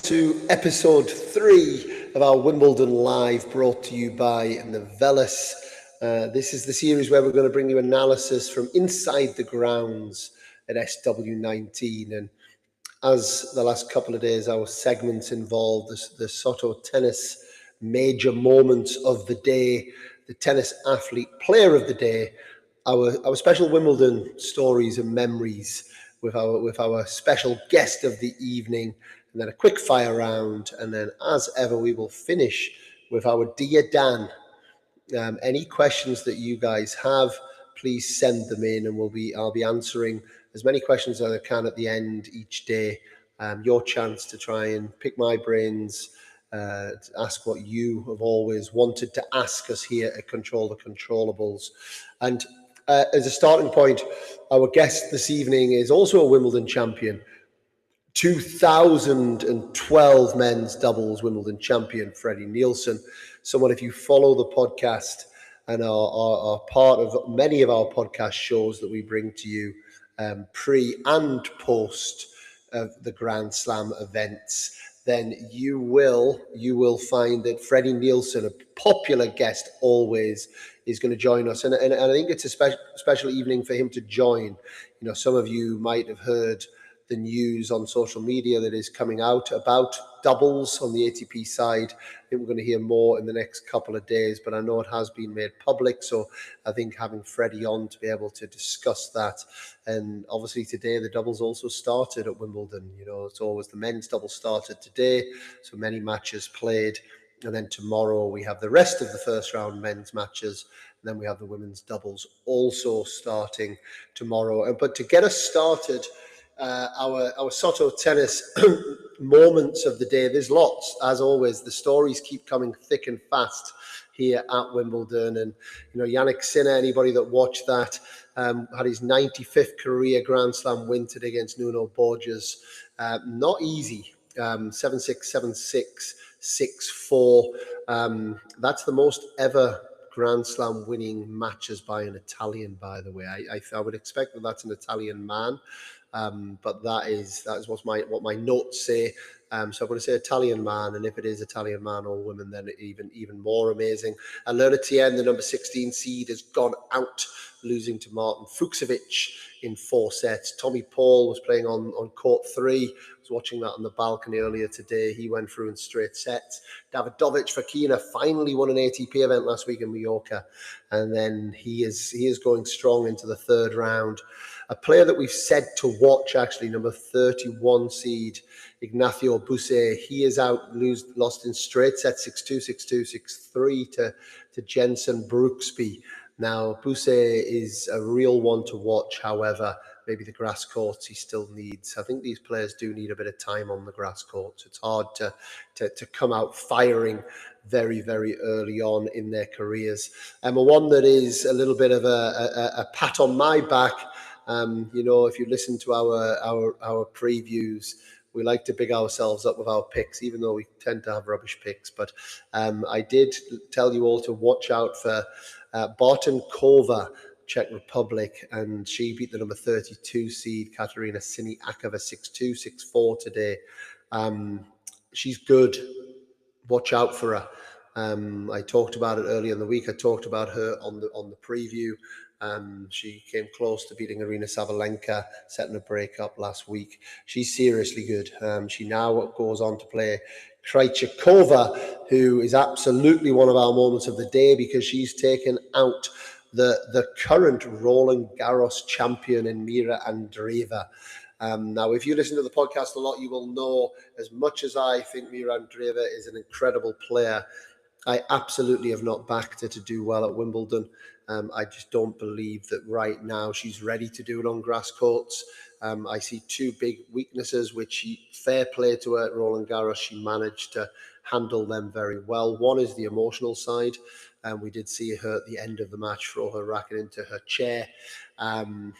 to episode 3 of our Wimbledon Live, brought to you by Novellus. This is the series where we're going to bring you analysis from inside the grounds at SW19. And as the last couple of days, our segments involved the Soto tennis major moments of the day, the tennis athlete player of the day, our special Wimbledon stories and memories with our special guest of the evening, and then a quick fire round, and then as ever we will finish with our Dear Dan. Any questions that you guys have, please send them in, and I'll be answering as many questions as I can at the end each day. Your chance to try and pick my brains, to ask what you have always wanted to ask us here at Control the Controllables. And as a starting point, our guest this evening is also a Wimbledon champion, 2012 men's doubles Wimbledon champion, Freddie Nielsen. Someone, if you follow the podcast and are part of many of our podcast shows that we bring to you pre and post of the Grand Slam events, then you will find that Freddie Nielsen, a popular guest always, is going to join us. And I think it's a special evening for him to join. You know, some of you might have heard the news on social media that is coming out about doubles on the ATP side. I think we're going to hear more in the next couple of days, but I know it has been made public. So I think having Freddie on to be able to discuss that. And obviously today the doubles also started at Wimbledon. You know, it's always the men's double started today. So many matches played. And then tomorrow we have the rest of the first round men's matches. And then we have the women's doubles also starting tomorrow. But to get us started, our Soto tennis moments of the day. There's lots, as always. The stories keep coming thick and fast here at Wimbledon. And, you know, Yannick Sinner, anybody that watched that, had his 95th career Grand Slam win today against Nuno Borges. Not easy. 7-6, 7-6, 6-4. That's the most ever Grand Slam winning matches by an Italian, by the way. I would expect that that's an Italian man. But that is what my notes say. So I'm going to say Italian man, and if it is Italian man or woman, then even more amazing. And Lerner Tien, the number 16 seed, has gone out, losing to Martin Fucsovics in 4 sets. Tommy Paul was playing on court 3. I was watching that on the balcony earlier today. He went through in straight sets. Davidovic Fokina finally won an ATP event last week in Mallorca, and then he is going strong into the third round. A player that we've said to watch, actually, number 31 seed, Ignacio Buse. He is out, lost in straight sets, 6-2, 6-2, 6-3 to Jensen Brooksby. Now, Buse is a real one to watch. However, maybe the grass courts he still needs. I think these players do need a bit of time on the grass courts. It's hard to come out firing very, very early on in their careers. And one that is a little bit of a pat on my back. You know, if you listen to our previews, we like to big ourselves up with our picks, even though we tend to have rubbish picks. But I did tell you all to watch out for Bartonkova, Czech Republic, and she beat the number 32 seed, Katerina Siniakova, 6-2, 6-4 today. She's good. Watch out for her. I talked about it earlier in the week. I talked about her on the preview. She came close to beating Arina Sabalenka, setting a breakup last week. She's seriously good. She now goes on to play Krejcikova, who is absolutely one of our moments of the day because she's taken out the current Roland Garros champion in Mira Andreeva. Now, if you listen to the podcast a lot, you will know, as much as I think Mira Andreeva is an incredible player, I absolutely have not backed her to do well at Wimbledon. I just don't believe that right now she's ready to do it on grass courts. I see 2 big weaknesses, which fair play to her at Roland Garros. She managed to handle them very well. One is the emotional side. We did see her at the end of the match throw her racket into her chair. And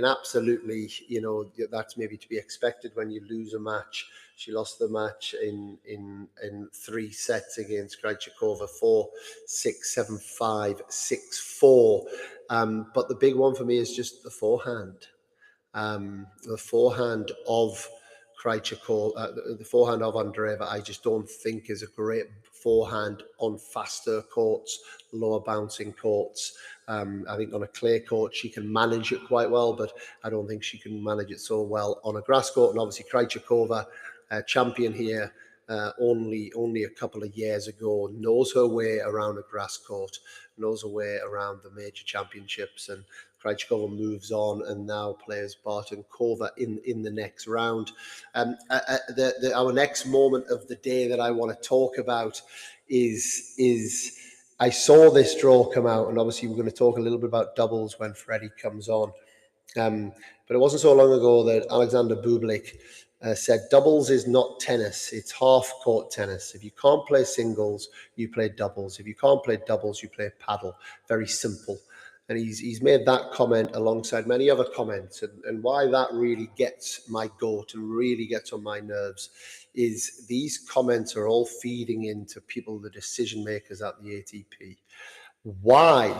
absolutely, you know, that's maybe to be expected when you lose a match. She lost the match in 3 sets against Krejcikova, 4-6, 7-5, 6-4. But the big one for me is just the forehand. The forehand of Krejcikova, the forehand of Andreeva, I just don't think is a great forehand on faster courts, lower bouncing courts. I think on a clay court she can manage it quite well, but I don't think she can manage it so well on a grass court. And obviously Krejcikova, champion here, only a couple of years ago, knows her way around a grass court, knows her way around the major championships, and Krejcikova moves on and now plays Bartonkova in the next round. Our next moment of the day that I want to talk about is I saw this draw come out, and obviously we're going to talk a little bit about doubles when Freddie comes on. But it wasn't so long ago that Alexander Bublik said doubles is not tennis, it's half-court tennis. If you can't play singles, you play doubles. If you can't play doubles, you play paddle. Very simple. And he's made that comment alongside many other comments. And why that really gets my goat and really gets on my nerves is these comments are all feeding into people, the decision makers at the ATP. Why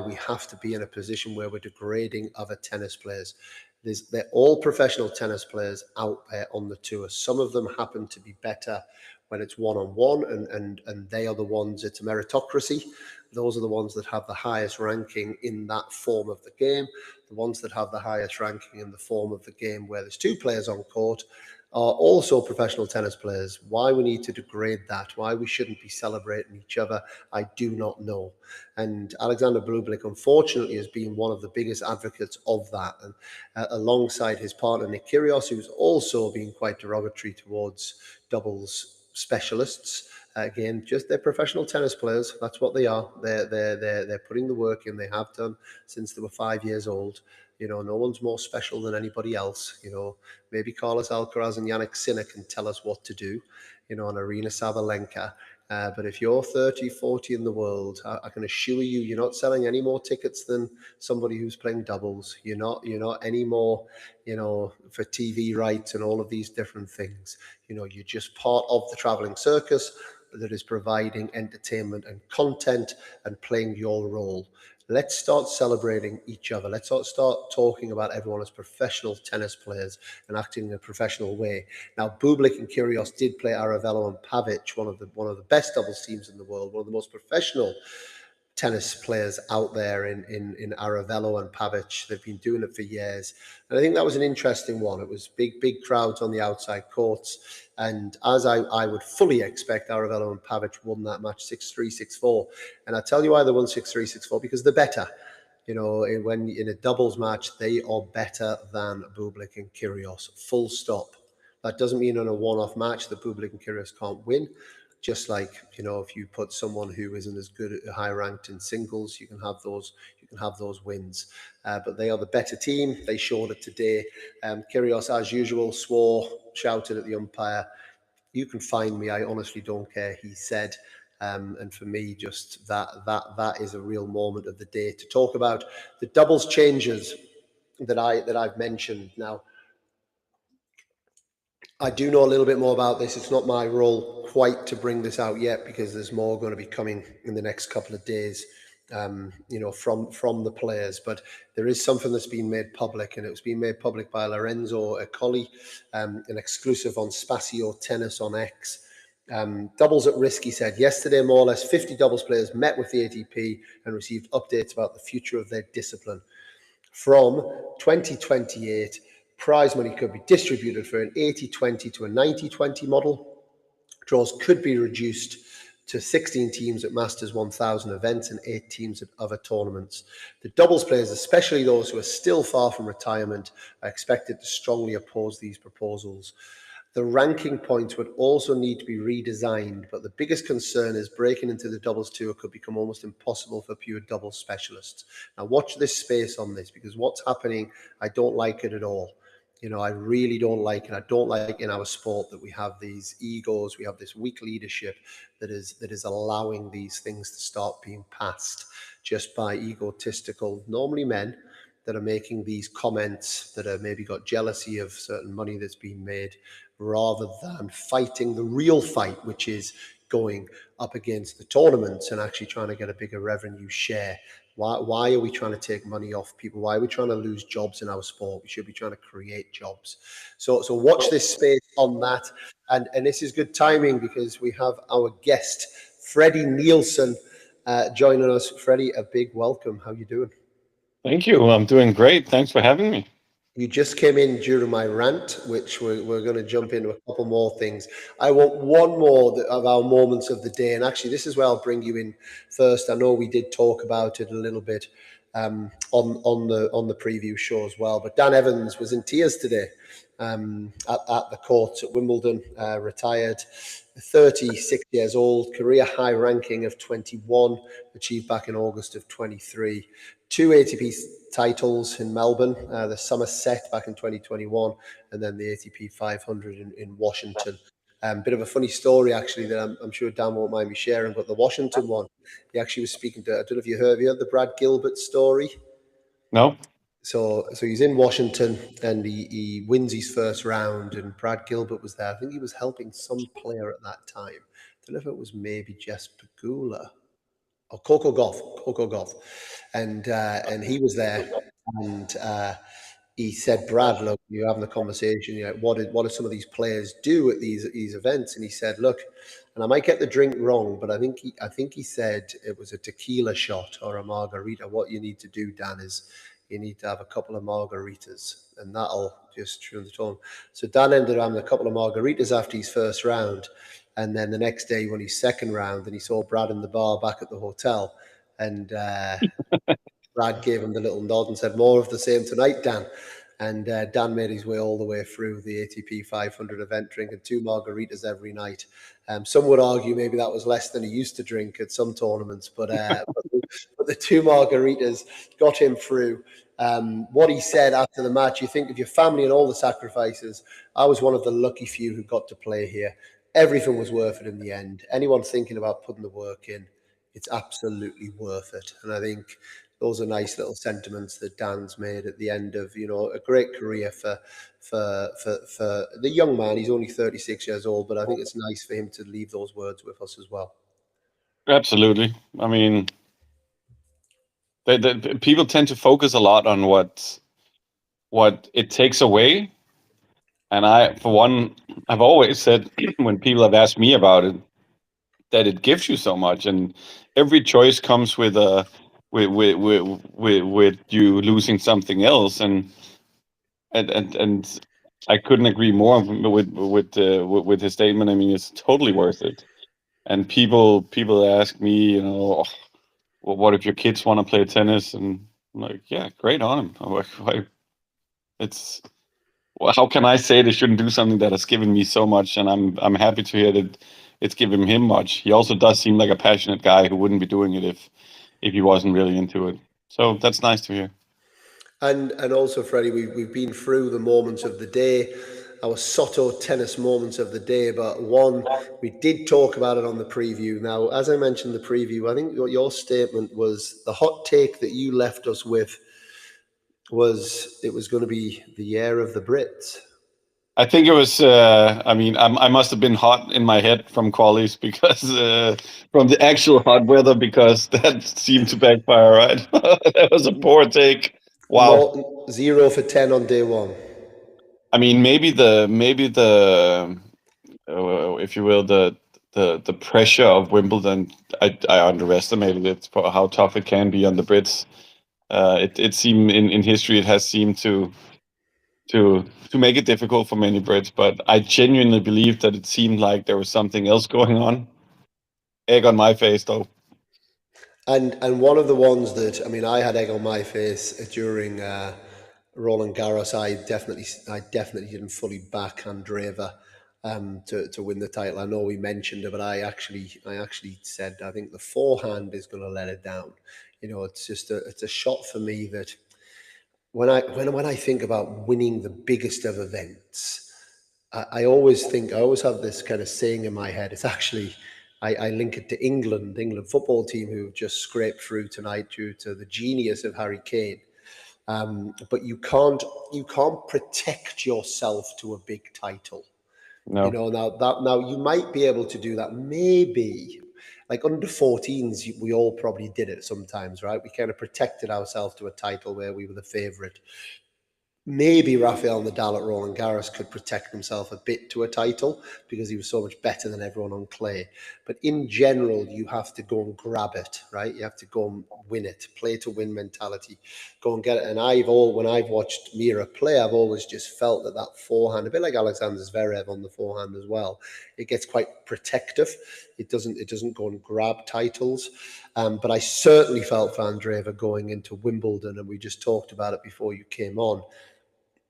we have to be in a position where we're degrading other tennis players. They're all professional tennis players out there on the tour. Some of them happen to be better when it's one-on-one, and they are the ones, it's a meritocracy. Those are the ones that have the highest ranking in that form of the game. The ones that have the highest ranking in the form of the game where there's two players on court are also professional tennis players. Why we need to degrade that, why we shouldn't be celebrating each other, I do not know. And Alexander Bublik, unfortunately, has been one of the biggest advocates of that, and alongside his partner Nick Kyrgios, who's also been quite derogatory towards doubles specialists. Again, just they're professional tennis players. That's what they are. They're putting the work in. They have done since they were 5 years old. You know, no one's more special than anybody else. You know, maybe Carlos Alcaraz and Yannick Sinner can tell us what to do, you know, and Arina Sabalenka. But if you're 30, 40 in the world, I can assure you, you're not selling any more tickets than somebody who's playing doubles. You're not any more, you know, for TV rights and all of these different things. You know, you're just part of the traveling circus that is providing entertainment and content and playing your role. Let's start celebrating each other. Let's start talking about everyone as professional tennis players and acting in a professional way. Now, Bublik and Kyrgios did play Aravello and Pavic, one of the best doubles teams in the world, one of the most professional tennis players out there in Aravello and Pavic. They've been doing it for years. And I think that was an interesting one. It was big crowds on the outside courts. And as I would fully expect, Aravello and Pavic won that match 6-3, 6-4. And I tell you why they won 6-3, 6-4, because they're better. You know, when in a doubles match, they are better than Bublik and Kyrgios, full stop. That doesn't mean in a one-off match that Bublik and Kyrgios can't win. Just like, you know, if you put someone who isn't as good at high ranked in singles, you can have those wins. But they are the better team. They showed it today. Kyrgios, as usual, shouted at the umpire. You can find me. I honestly don't care, he said. And for me, just that is a real moment of the day to talk about. The doubles changes that I've mentioned. Now, I do know a little bit more about this. It's not my role quite to bring this out yet because there's more going to be coming in the next couple of days, you know, from the players. But there is something that's been made public, and it was being made public by Lorenzo Accoli, an exclusive on Spazio Tennis on X. Doubles at risk, he said. Yesterday, more or less 50 doubles players met with the ATP and received updates about the future of their discipline. From 2028, prize money could be distributed for an 80-20 to a 90-20 model. Draws could be reduced to 16 teams at Masters 1000 events and 8 teams at other tournaments. The doubles players, especially those who are still far from retirement, are expected to strongly oppose these proposals. The ranking points would also need to be redesigned, but the biggest concern is breaking into the doubles tour could become almost impossible for pure doubles specialists. Now watch this space on this, because what's happening, I don't like it at all. You know, I really don't like it. I don't like in our sport that we have these egos, we have this weak leadership that is allowing these things to start being passed just by egotistical, normally men, that are making these comments that are maybe got jealousy of certain money that's been made, rather than fighting the real fight, which is going up against the tournaments and actually trying to get a bigger revenue share Why are we trying to take money off people? Why are we trying to lose jobs in our sport? We should be trying to create jobs. So watch this space on that. And this is good timing because we have our guest, Freddie Nielsen, joining us. Freddie, a big welcome. How you doing? Thank you. I'm doing great. Thanks for having me. You just came in during my rant, which we're going to jump into a couple more things. I want one more of our moments of the day. And actually, this is where I'll bring you in first. I know we did talk about it a little bit on the preview show as well. But Dan Evans was in tears today at the courts at Wimbledon, retired, 36 years old, career high ranking of 21, achieved back in August of 23. Two ATP titles in Melbourne, the Somerset back in 2021, and then the ATP 500 in Washington. Bit of a funny story, actually, that I'm sure Dan won't mind me sharing, but the Washington one, he actually was speaking to, I don't know if have you heard the Brad Gilbert story? No? So he's in Washington and he wins his first round, and Brad Gilbert was there. I think he was helping some player at that time. I don't know if it was maybe Jess Pagula or Coco Golf, and he was there, and he said, "Brad, look, you're having a conversation. You know, what do some of these players do at these events?" And he said, "Look, and I might get the drink wrong, but I think he said it was a tequila shot or a margarita. What you need to do, Dan, is you need to have a couple of margaritas, and that'll just tune the tone." So Dan ended up having a couple of margaritas after his first round. And then the next day, he won his second round, and he saw Brad in the bar back at the hotel. And Brad gave him the little nod and said, "More of the same tonight, Dan." And Dan made his way all the way through the ATP 500 event, drinking two margaritas every night. Some would argue maybe that was less than he used to drink at some tournaments, but the two margaritas got him through. What he said after the match, you think of your family and all the sacrifices. I was one of the lucky few who got to play here. Everything was worth it in the end. Anyone thinking about putting the work in, it's absolutely worth it. And I think those are nice little sentiments that Dan's made at the end of a great career for the young man. He's only 36 years old, but I think it's nice for him to leave those words with us as well. Absolutely. I mean, people tend to focus a lot on what it takes away. And I, for one, I've always said when people have asked me about it, that it gives you so much, and every choice comes with a with you losing something else, and I couldn't agree more with his statement. I mean, it's totally worth it. And people ask me, "Oh, well, what if your kids want to play tennis?" And I'm like, "Yeah, great on them." I'm like, it's well, how can I say they shouldn't do something that has given me so much? And I'm happy to hear that it's given him much. He also does seem like a passionate guy who wouldn't be doing it if he wasn't really into it. So that's nice to hear. And also, Freddie, we've been through the moments of the day, our Soto tennis moments of the day, but one, we did talk about it on the preview. Now, as I mentioned in the preview, I think your statement was the hot take that you left us with was it was going to be the year of the Brits. I think it was. I mean, I must have been hot in my head from qualies because from the actual hot weather because that seemed to backfire. Right, that was a poor take. Wow. Not 0 for 10 on day one. I mean, maybe the if you will the pressure of Wimbledon. I underestimated it for how tough it can be on the Brits. It seemed in history it has seemed to make it difficult for many Brits, but I genuinely believe that it seemed like there was something else going on. Egg on my face, though. And one of the ones that, I mean, I had egg on my face during Roland Garros. I definitely didn't fully back Andreeva to win the title. I know we mentioned it, but I actually said I think the forehand is going to let it down. It's a shot for me that when I think about winning the biggest of events, I always have this kind of saying in my head. It's actually, I link it to England football team who've just scraped through tonight due to the genius of Harry Kane. But you can't protect yourself to a big title. No. Now you might be able to do that maybe. like under 14s, we all probably did it sometimes, right? We kind of protected ourselves to a title where we were the favourite. Maybe Rafael Nadal at Roland Garros could protect himself a bit to a title because he was so much better than everyone on clay. But in general, you have to go and grab it, right? You have to go and win it, play to win mentality, go and get it. And when I've watched Mira play, I've always just felt that forehand, a bit like Alexander Zverev on the forehand as well, it gets quite protective. It doesn't go and grab titles. But I certainly felt for Andreeva going into Wimbledon, and we just talked about it before you came on.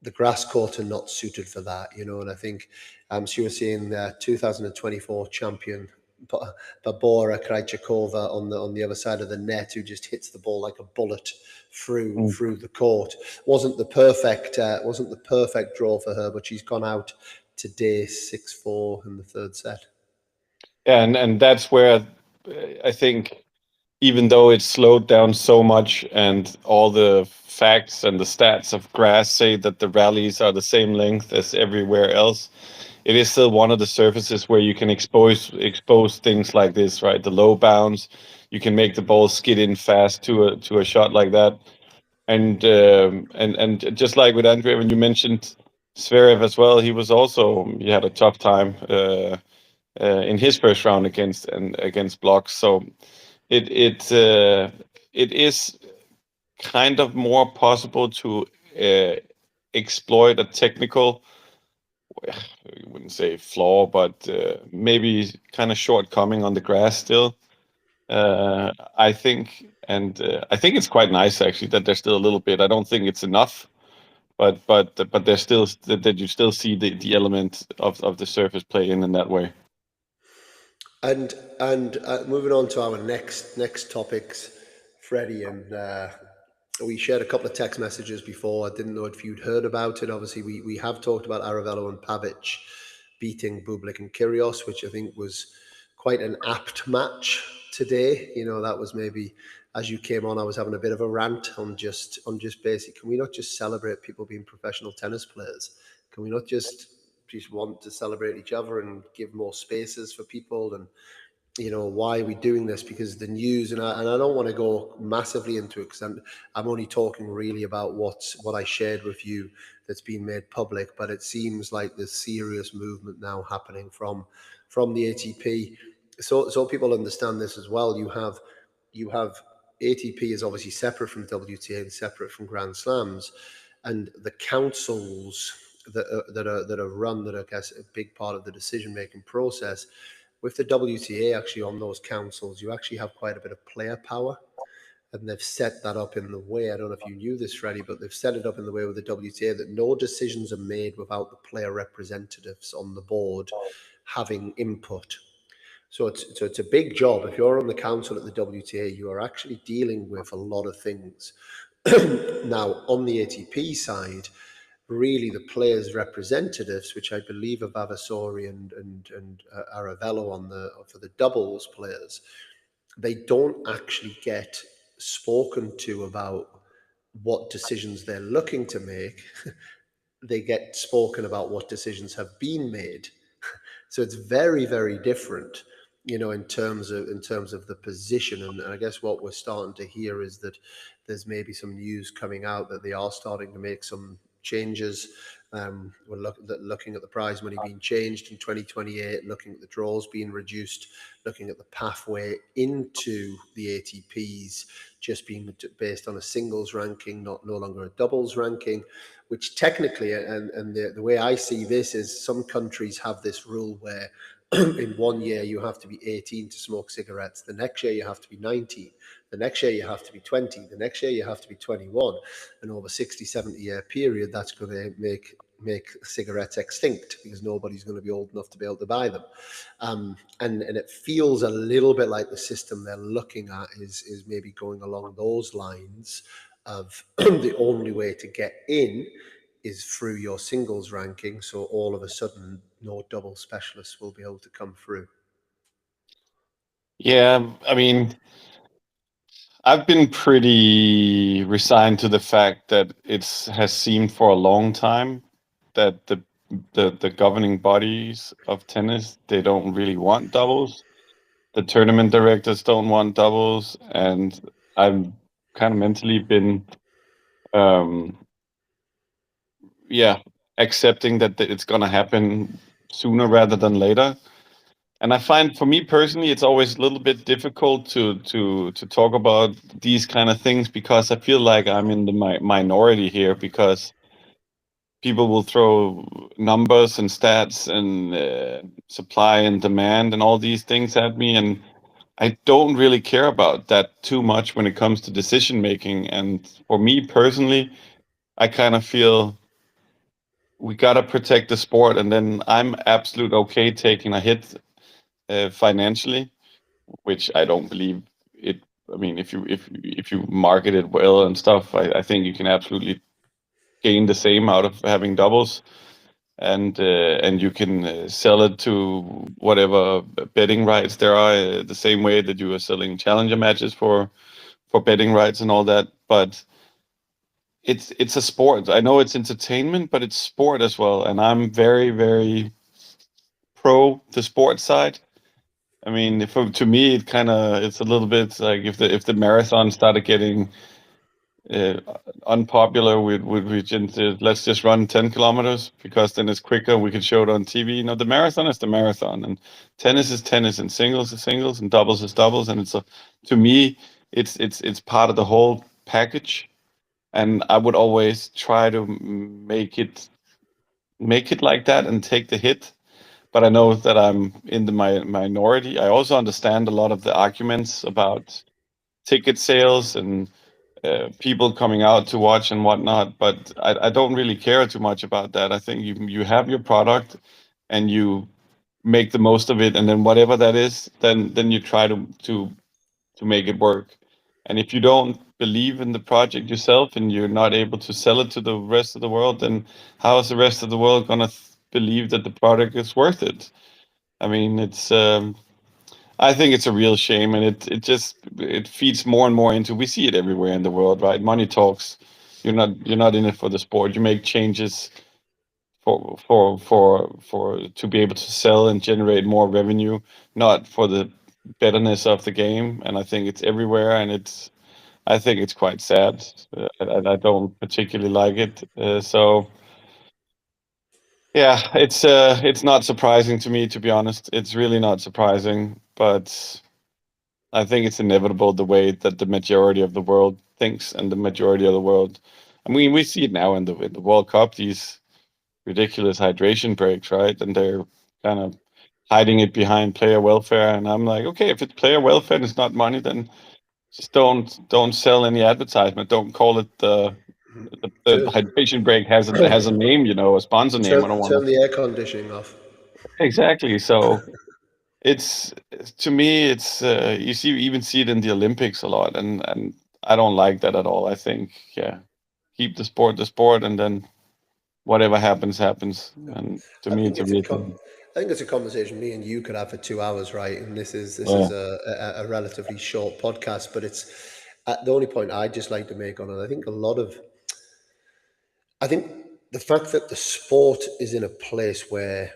The grass court are not suited for that, and I think so you were seeing the 2024 champion Barbora Krejcikova on the other side of the net, who just hits the ball like a bullet through the court. Wasn't the perfect draw for her, but she's gone out today 6-4 in the third set. Yeah, and that's where I think, even though it's slowed down so much and all the facts and the stats of grass say that the rallies are the same length as everywhere else, it is still one of the surfaces where you can expose things like this, right? The low bounce, you can make the ball skid in fast to a shot like that. And just like with Andre, when you mentioned Zverev as well, he had a tough time in his first round against blocks. So it is kind of more possible to exploit a technical, I wouldn't say flaw, but maybe kind of shortcoming on the grass still. I think, and I think it's quite nice actually that there's still a little bit. I don't think it's enough, but there's still that you still see the element of the surface play in that way. And moving on to our next topics, Freddie, and we shared a couple of text messages before. I didn't know if you'd heard about it. Obviously, we have talked about Aravello and Pavic beating Bublik and Kyrgios, which I think was quite an apt match today. That was maybe, as you came on, I was having a bit of a rant on just basic. Can we not just celebrate people being professional tennis players? Can we not just want to celebrate each other and give more spaces for people? And why are we doing this? Because the news, and I don't want to go massively into it, because I'm only talking really about what I shared with you that's been made public. But it seems like there's serious movement now happening from the ATP. So people understand this as well. You have ATP is obviously separate from WTA and separate from Grand Slams, and the councils that are run, that are, I guess, a big part of the decision making process. With the WTA actually on those councils, you actually have quite a bit of player power. And they've set that up in the way, I don't know if you knew this, Freddie, but they've set it up in the way with the WTA that no decisions are made without the player representatives on the board having input. So it's a big job. If you're on the council at the WTA, you are actually dealing with a lot of things. Now, on the ATP side, really the players' representatives, which I believe are Vavasori and Aravello for the doubles players, they don't actually get spoken to about what decisions they're looking to make. They get spoken about what decisions have been made. So it's very, very different, in terms of the position. And I guess what we're starting to hear is that there's maybe some news coming out that they are starting to make some changes. We're looking at the prize money being changed in 2028, looking at the draws being reduced, looking at the pathway into the ATPs just being based on a singles ranking, no longer a doubles ranking, which technically, and the way I see this is some countries have this rule where in 1 year you have to be 18 to smoke cigarettes, the next year you have to be 19, the next year you have to be 20, the next year you have to be 21, and over 60, 70 year period, that's going to make cigarettes extinct because nobody's going to be old enough to be able to buy them. And it feels a little bit like the system they're looking at is maybe going along those lines of the only way to get in is through your singles ranking. So all of a sudden, no double specialists will be able to come through. Yeah, I mean, I've been pretty resigned to the fact that it has seemed for a long time that the governing bodies of tennis, they don't really want doubles. the tournament directors don't want doubles, and I've kind of mentally been, um, yeah, accepting that it's gonna happen sooner rather than later. And I find, for me personally, it's always a little bit difficult to talk about these kind of things because I feel like I'm in the minority here, because people will throw numbers and stats and supply and demand and all these things at me, and I don't really care about that too much when it comes to decision making. And for me personally, I kind of feel we gotta protect the sport, and then I'm absolute okay taking a hit financially, which I don't believe it. I mean, if you market it well and stuff, I think you can absolutely gain the same out of having doubles, and you can sell it to whatever betting rights there are, the same way that you are selling challenger matches for betting rights and all that. But it's a sport. I know it's entertainment, but it's sport as well, and I'm very, very pro the sports side. I mean, if, to me, it's a little bit like if the marathon started getting uh, unpopular, we just let's just run 10 kilometers because then it's quicker. We can show it on TV. The marathon is the marathon, and tennis is tennis, and singles is singles, and doubles is doubles, and to me, it's part of the whole package. And I would always try to make it like that and take the hit. But I know that I'm in the minority. I also understand a lot of the arguments about ticket sales and people coming out to watch and whatnot. But I don't really care too much about that. I think you have your product and you make the most of it, and then whatever that is, then you try to make it work. And if you don't believe in the project yourself and you're not able to sell it to the rest of the world, then how is the rest of the world gonna believe that the product is worth it? I mean, I think it's a real shame, and it feeds more and more into. We see it everywhere in the world, right? Money talks. You're not in it for the sport. You make changes for to be able to sell and generate more revenue, not for the betterness of the game. And I think it's everywhere, and I think it's quite sad. I don't particularly like it. So yeah, it's not surprising to me, to be honest. It's really not surprising, but I think it's inevitable the way that the majority of the world thinks, and the majority of the world. I mean, we see it now in the World Cup, these ridiculous hydration breaks, right? And they're kind of hiding it behind player welfare. And I'm like, okay, if it's player welfare and it's not money, then just don't sell any advertisement. Don't call it the Turn, hydration break has a name, a sponsor name. I don't want turn to. the air conditioning off. Exactly. So it's to me, you even see it in the Olympics a lot, and I don't like that at all. I think, yeah, keep the sport, and then whatever happens happens. And to I me, think it's a it's a real com- thing. I think it's a conversation me and you could have for 2 hours, right? And this is Yeah. a relatively short podcast, but it's the only point I'd just like to make on it. I think the fact that the sport is in a place where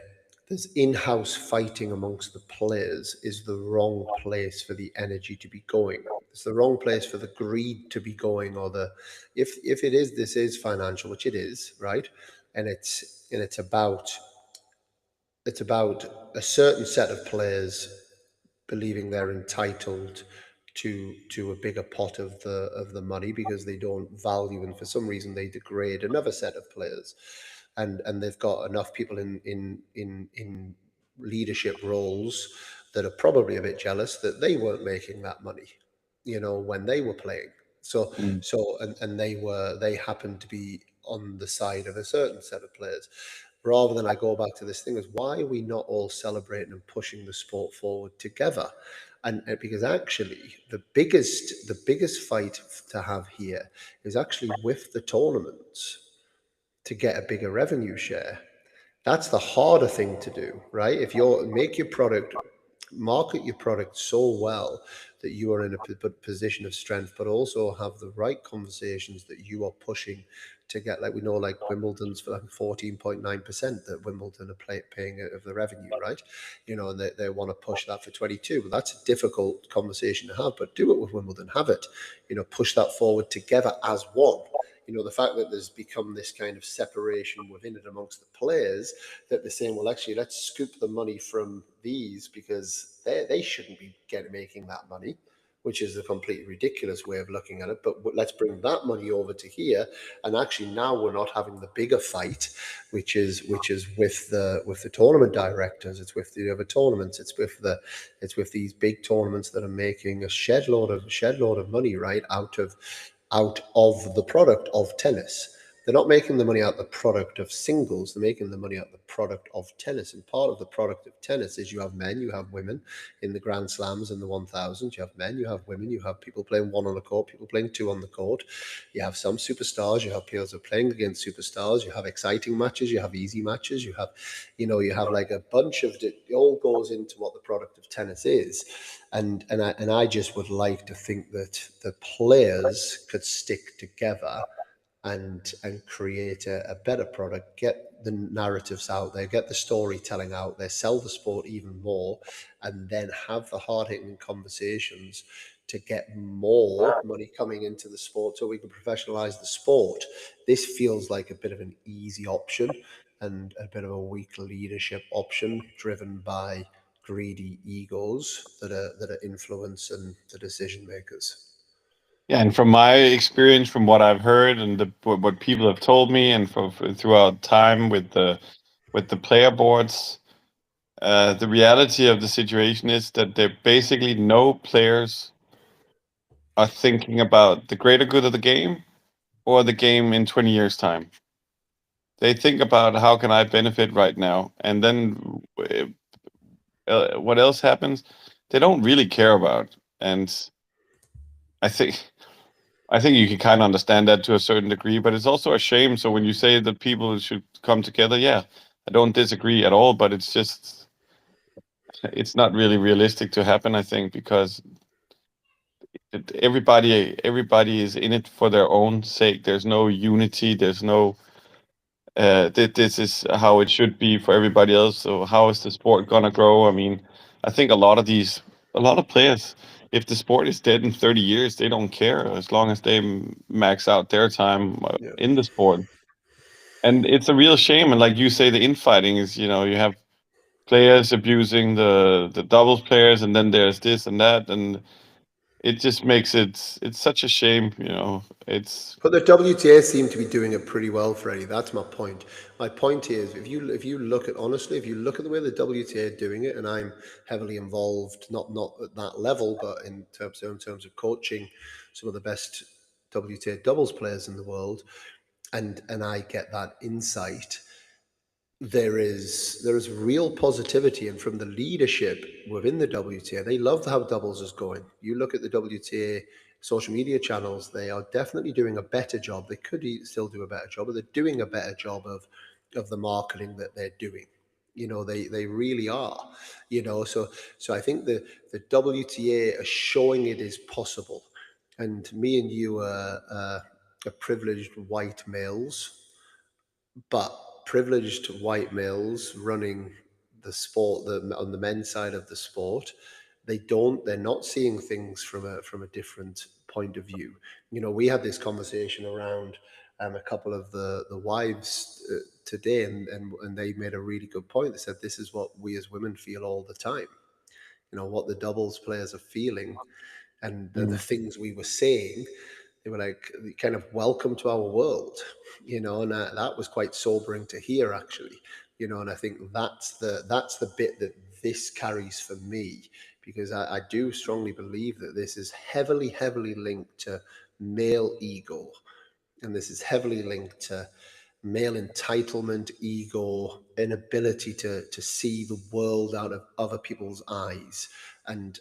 there's in-house fighting amongst the players is the wrong place for the energy to be going. It's the wrong place for the greed to be going, or the if it is this is financial, which it is, right? And it's about a certain set of players believing they're entitled to a bigger pot of the money because they don't value, and for some reason they degrade another set of players, and they've got enough people in leadership roles that are probably a bit jealous that they weren't making that money, when they were playing. So Mm. so and they happened to be on the side of a certain set of players. Rather than, I go back to this thing, is why are we not all celebrating and pushing the sport forward together? And because actually the biggest fight to have here is actually with the tournaments to get a bigger revenue share. That's the harder thing to do, right? If you make your product, market your product so well that you are in a position of strength, but also have the right conversations that you are pushing to get, like, we know, like Wimbledon's for like 14.9% that Wimbledon are paying out of the revenue, right? And they want to push that for 22, but that's a difficult conversation to have. But do it with Wimbledon, have it, push that forward together as one. The fact that there's become this kind of separation within it amongst the players, that they're saying, well, actually, let's scoop the money from these because they shouldn't be making that money, which is a completely ridiculous way of looking at it. But let's bring that money over to here, and actually now we're not having the bigger fight, which is with the tournament directors. It's with the other tournaments. It's with these big tournaments that are making a shed load of money, right, out of the product of tennis. They're not making the money out of the product of singles. They're making the money out of the product of tennis. And part of the product of tennis is you have men, you have women in the Grand Slams and the 1000s. You have men, you have women, you have people playing one on the court, people playing two on the court. You have some superstars, you have players who are playing against superstars. You have exciting matches, you have easy matches. You have like a bunch of it all goes into what the product of tennis is. And I just would like to think that the players could stick together and create a better product, get the narratives out there, get the storytelling out there, sell the sport even more, and then have the hard-hitting conversations to get more money coming into the sport so we can professionalize the sport. This feels like a bit of an easy option and a bit of a weak leadership option driven by greedy egos that are influencing the decision makers. Yeah, and from my experience, from what I've heard, and what people have told me, and throughout time with the player boards, the reality of the situation is that there basically no players are thinking about the greater good of the game or the game in 20 years' time. They think about how can I benefit right now, and then what else happens, they don't really care about. And I think I think you can kind of understand that to a certain degree, but it's also a shame. So when you say that people should come together, yeah, I don't disagree at all, but it's not really realistic to happen, I think, because everybody is in it for their own sake. There's no unity. There's no this is how it should be for everybody else. So how is the sport gonna grow? I mean, I think a lot of players, if the sport is dead in 30 years, they don't care as long as they max out their time Yeah. in the sport. And it's a real shame. And like you say, the infighting is, you have players abusing the doubles players, and then there's this and that, and it just makes it's such a shame. It's But the WTA seem to be doing it pretty well, Freddie. That's my point. My point is, if you look at honestly, if you look at the way the WTA are doing it, and I'm heavily involved, not at that level, but in terms of coaching some of the best WTA doubles players in the world, and I get that insight. There is real positivity, and from the leadership within the WTA, they love how doubles is going. You look at the WTA social media channels; they are definitely doing a better job. They could still do a better job, but they're doing a better job of the marketing that they're doing. They really are. So I think the WTA are showing it is possible, and me and you are privileged white males, but privileged white males running the sport, on the men's side of the sport, they're not seeing things from a different point of view. We had this conversation around a couple of the wives today, and they made a really good point. They said this is what we as women feel all the time. What the doubles players are feeling, and the things we were saying, they were like, kind of, welcome to our world, and that was quite sobering to hear, actually. And I think that's the bit that this carries for me, because I do strongly believe that this is heavily linked to male ego, and this is heavily linked to male entitlement, ego, inability to see the world out of other people's eyes, and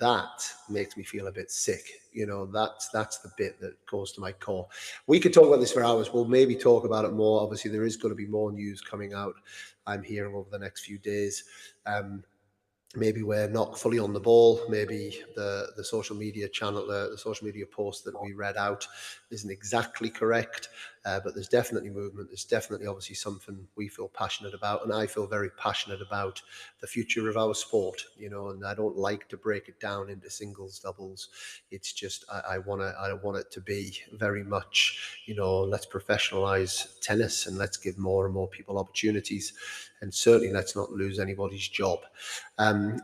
that makes me feel a bit sick. That's the bit that goes to my core. We could talk about this for hours. We'll maybe talk about it more. Obviously, there is going to be more news coming out, I'm hearing, over the next few days. Maybe we're not fully on the ball. Maybe the social media channel, the social media post that we read out isn't exactly correct. But there's definitely movement. There's definitely obviously something we feel passionate about, and I feel very passionate about the future of our sport. And I don't like to break it down into singles, doubles. It's just I want it to be very much, let's professionalize tennis and let's give more and more people opportunities, and certainly let's not lose anybody's job.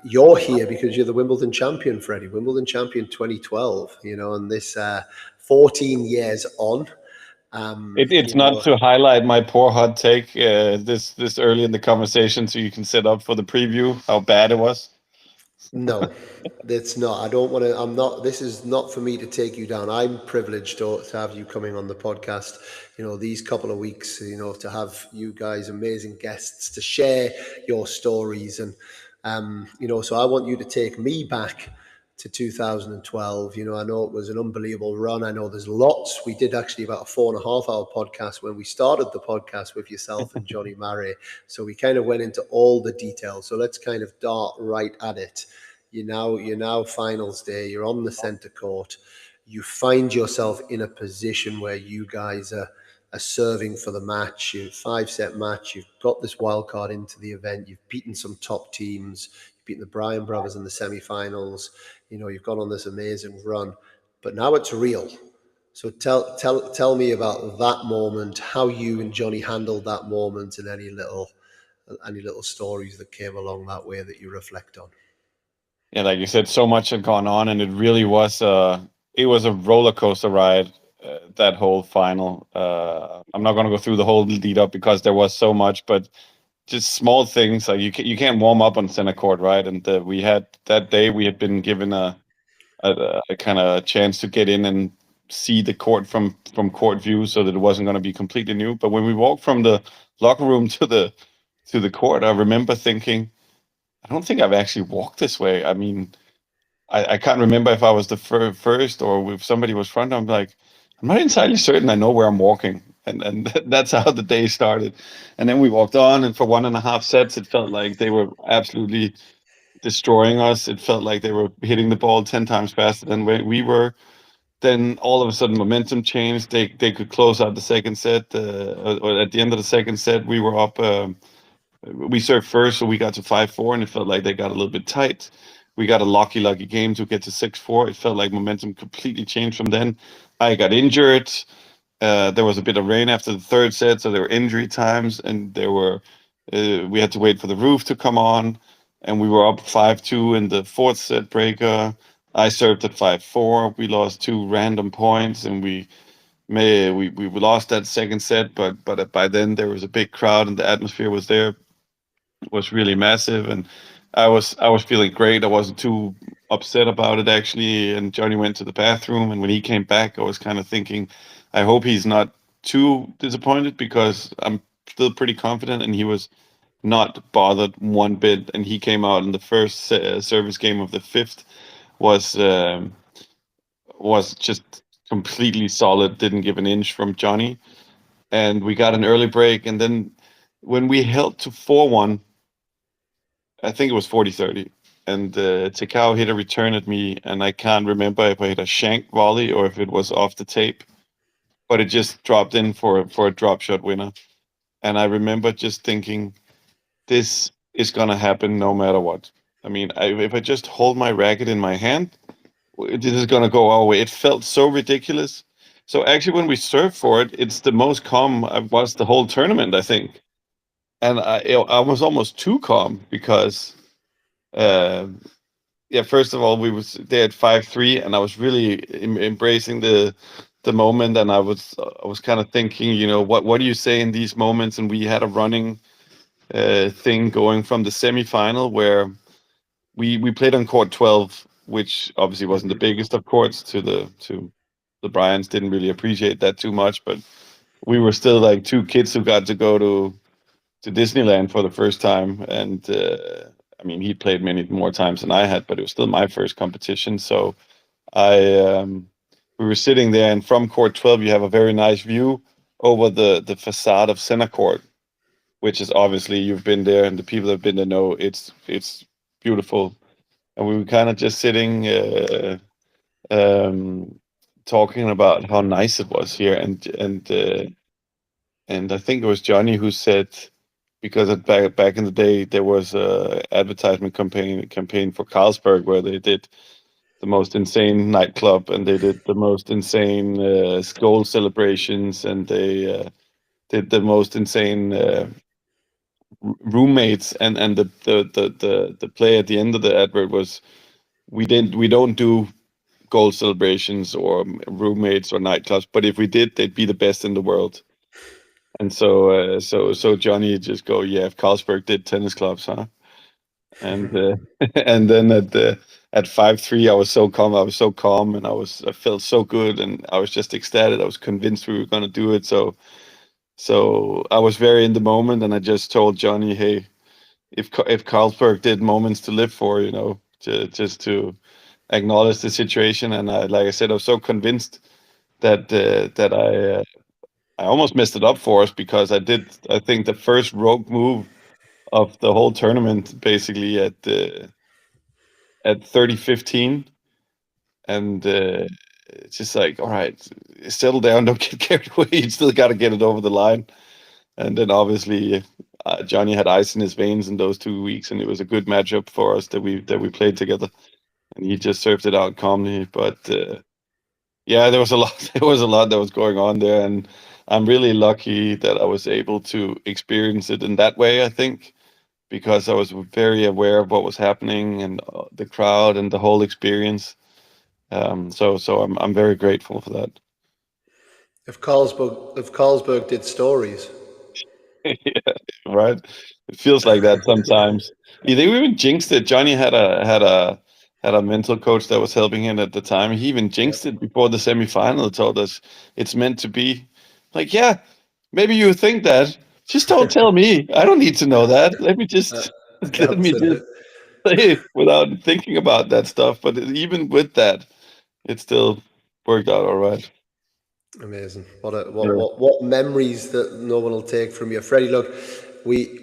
You're here because you're the Wimbledon champion, Freddie. Wimbledon champion 2012. And this 14 years on. It's not to highlight my poor hot take this early in the conversation, so you can set up for the preview how bad it was. No, it's not. I don't want to. I'm not. This is not for me to take you down. I'm privileged to have you coming on the podcast. These couple of weeks. To have you guys, amazing guests, to share your stories, and So I want you to take me back to 2012. I know it was an unbelievable run. I know there's lots. We did actually about a 4.5 hour podcast when we started the podcast with yourself and Johnny Murray. So we kind of went into all the details. So let's kind of dart right at it. You're now finals day. You're on the center court. You find yourself in a position where you guys are serving for the match. You 5-set match. You've got this wild card into the event. You've beaten some top teams. You've beaten the Bryan brothers in the semifinals. You've gone on this amazing run, but now it's real. So tell me about that moment, how you and Johnny handled that moment, and any little stories that came along that way that you reflect on. Yeah, like you said, so much had gone on, and it really was a roller coaster ride. That whole final. I'm not going to go through the whole lead up because there was so much, but just small things like you can't warm up on center court, right? And we had that day we had been given a kind of chance to get in and see the court from court view, so that it wasn't going to be completely new. But when we walked from the locker room to the court, I remember thinking, I don't think I've actually walked this way. I mean, I can't remember if I was the first or if somebody was front. I'm not entirely certain I know where I'm walking. And that's how the day started. And then we walked on, and for 1.5 sets, it felt like they were absolutely destroying us. It felt like they were hitting the ball 10 times faster than we were. Then all of a sudden, momentum changed. They could close out the second set. Or at the end of the second set, we were up. We served first, so we got to 5-4, and it felt like they got a little bit tight. We got a lucky game to get to 6-4. It felt like momentum completely changed from then. I got injured. There was a bit of rain after the third set, so there were injury times, and we had to wait for the roof to come on, and we were up 5-2 in the fourth set breaker. I served at 5-4. We lost 2 random points, and we lost that second set, but by then there was a big crowd and the atmosphere was there. It was really massive, and I was feeling great. I wasn't too upset about it actually. And Johnny went to the bathroom, and when he came back, I was kind of thinking, I hope he's not too disappointed, because I'm still pretty confident, and he was not bothered one bit. And he came out in the first service game of the fifth was just completely solid, didn't give an inch from Johnny. And we got an early break, and then when we held to 4-1, I think it was 40-30, and Takao hit a return at me, and I can't remember if I hit a shank volley or if it was off the tape, but it just dropped in for a drop shot winner. And I remember just thinking, this is going to happen no matter what. I mean, if I just hold my racket in my hand, this is going to go our way. It felt so ridiculous. So actually, when we served for it, it's the most calm I was the whole tournament, I think. And I was almost too calm because, first of all, we was there at 5-3, and I was really embracing the moment, and I was kind of thinking, what do you say in these moments? And we had a running thing going from the semifinal where we played on court 12, which obviously wasn't the biggest of courts. To the Bryans didn't really appreciate that too much, but we were still like 2 kids who got to go to Disneyland for the first time. And I mean, he played many more times than I had, but it was still my first competition. So we were sitting there, and from court 12, you have a very nice view over the facade of center court, which is obviously, you've been there, and the people that have been there know it's beautiful. And we were kind of just sitting, talking about how nice it was here, and and I think it was Johnny who said, because back in the day there was a advertisement campaign for Carlsberg where they did the most insane nightclub and they did the most insane goal celebrations and they did the most insane roommates, and the play at the end of the advert was, we don't do goal celebrations or roommates or nightclubs, but if we did, they'd be the best in the world. And so Johnny just go, yeah, if Carlsberg did tennis clubs, huh? And and then at 5-3, I was so calm. And I felt so good, and I was just ecstatic. I was convinced we were going to do it. So I was very in the moment, and I just told Johnny, hey, if Carlsberg did moments to live for, just to acknowledge the situation. And like I said, I was so convinced that I almost messed it up for us, because I think the first rogue move of the whole tournament, basically at 30-15, and it's just like, all right, settle down, don't get carried away. You still got to get it over the line. And then obviously Johnny had ice in his veins in those 2 weeks, and it was a good matchup for us that we played together, and he just served it out calmly. But yeah, there was a lot. There was a lot that was going on there, and I'm really lucky that I was able to experience it in that way. I think because I was very aware of what was happening and the crowd and the whole experience. So I'm very grateful for that. If Carlsberg did stories. Yeah, right. It feels like that sometimes. Yeah, they even jinxed it. Johnny had a mental coach that was helping him at the time. He even Yeah. jinxed it before the semifinal. Told us it's meant to be. Like, yeah, maybe you think that. Just don't tell me. I don't need to know that. Let me Uh, just let me just Absolutely. say it without thinking about that stuff. But even with that, it still worked out all right. Amazing. Yeah. What memories that no one will take from you, Freddie. Look,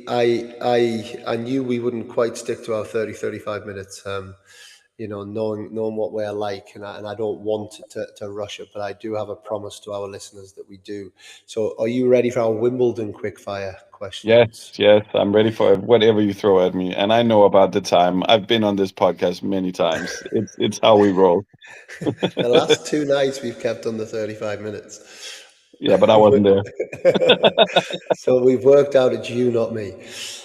I knew we wouldn't quite stick to our 30-35 minutes. Knowing what we're like, and I don't want to rush it, but I do have a promise to our listeners that we do. So, are you ready for our Wimbledon quickfire Yes, questions? yes, I'm ready for whatever you throw at me. And I know about the time. I've been on this podcast many times. It's how we roll. The last two nights we've kept under 35 minutes. Yeah, but I wasn't there. So we've worked out it's you, not me.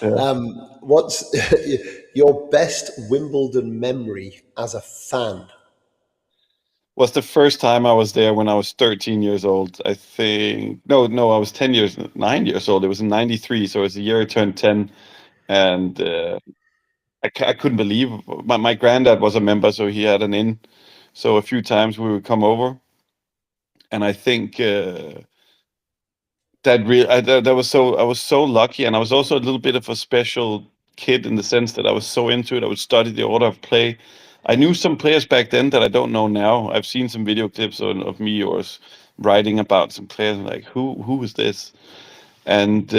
Yeah. What's your best Wimbledon memory as a fan? Was the first time I was there when I was 13 years old. I think no, I was 9 years old. It was in '93, so it's a year I turned 10, and I couldn't believe my granddad was a member, so he had an in. So a few times we would come over, and I think that was so I was so lucky, and I was also a little bit of a special kid in the sense that I was so into it. I would study the order of play. I knew some players back then that I don't know now. I've seen some video clips of me or writing about some players, and like who is this? And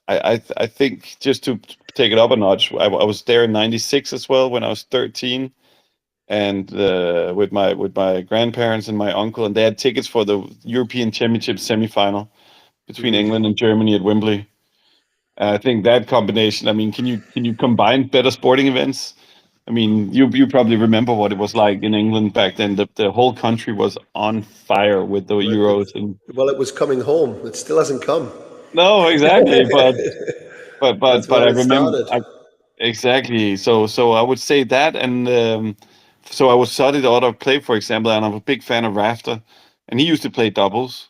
I think just to take it up a notch, I was there in '96 as well when I was 13, and with my grandparents and my uncle, and they had tickets for the European Championship semifinal between England and Germany at Wembley. I think that combination. I mean, can you combine better sporting events? I mean, you probably remember what it was like in England back then. The whole country was on fire with the Well, Euros, and it was coming home. It still hasn't come. no, exactly. But but That's but but where I it remember started. exactly. So I would say that, and so I would study the order of play, for example, and I'm a big fan of Rafter, and he used to play doubles.